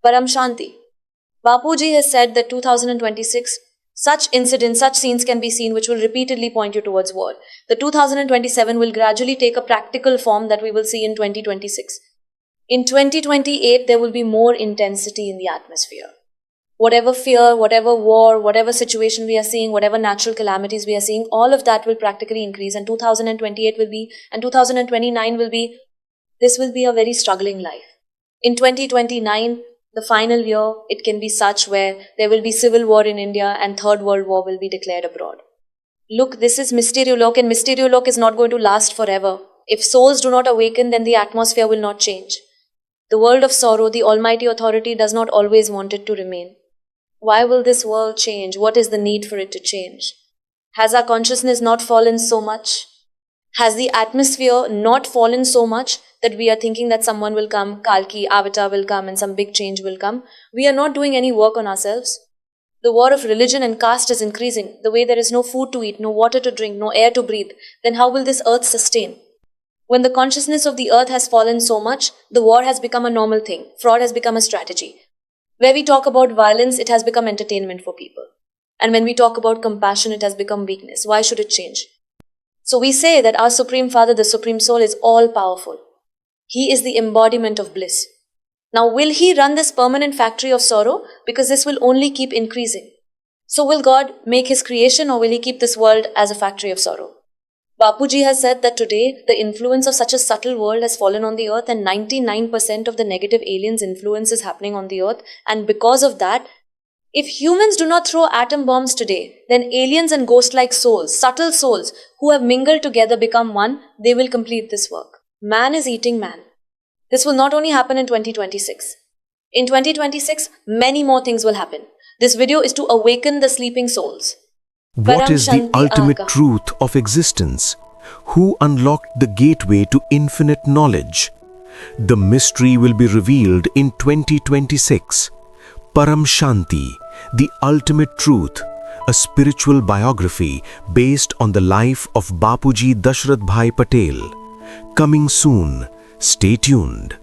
Param Shanti. Bapuji has said that 2026, such incidents, such scenes can be seen which will repeatedly point you towards war. The 2027 will gradually take a practical form that we will see in 2026. In 2028, there will be more intensity in the atmosphere. Whatever fear, whatever war, whatever situation we are seeing, whatever natural calamities we are seeing, all of that will practically increase, and 2028 will be, and 2029 will be, this will be a very struggling life. In 2029, the final year, it can be such where there will be civil war in India and Third World War will be declared abroad. Look, this is Mysteryolok, and Mysteryolok is not going to last forever. If souls do not awaken, then the atmosphere will not change. The world of sorrow, the Almighty Authority does not always want it to remain. Why will this world change? What is the need for it to change? Has our consciousness not fallen so much? Has the atmosphere not fallen so much that we are thinking that someone will come, Kalki, Avatar will come, and some big change will come? We are not doing any work on ourselves. The war of religion and caste is increasing. The way there is no food to eat, no water to drink, no air to breathe, then how will this earth sustain? When the consciousness of the earth has fallen so much, the war has become a normal thing. Fraud has become a strategy. Where we talk about violence, it has become entertainment for people. And when we talk about compassion, it has become weakness. Why should it change? So we say that our Supreme Father, the Supreme Soul, is all-powerful. He is the embodiment of bliss. Now, will He run this permanent factory of sorrow? Because this will only keep increasing. So will God make His creation, or will He keep this world as a factory of sorrow? Bapuji has said that today, the influence of such a subtle world has fallen on the earth, and 99% of the negative aliens' influence is happening on the earth. And because of that, if humans do not throw atom bombs today, then aliens and ghost-like souls, subtle souls, who have mingled together become one, they will complete this work. Man is eating man. This will not only happen in 2026. In 2026, many more things will happen. This video is to awaken the sleeping souls. What is the Param Shanti ultimate Aaka. truth of existence? Who unlocked the gateway to infinite knowledge? The mystery will be revealed in 2026. Param Shanti, the ultimate truth, a spiritual biography based on the life of Bapuji Dashrath Bhai Patel. Coming soon. Stay tuned.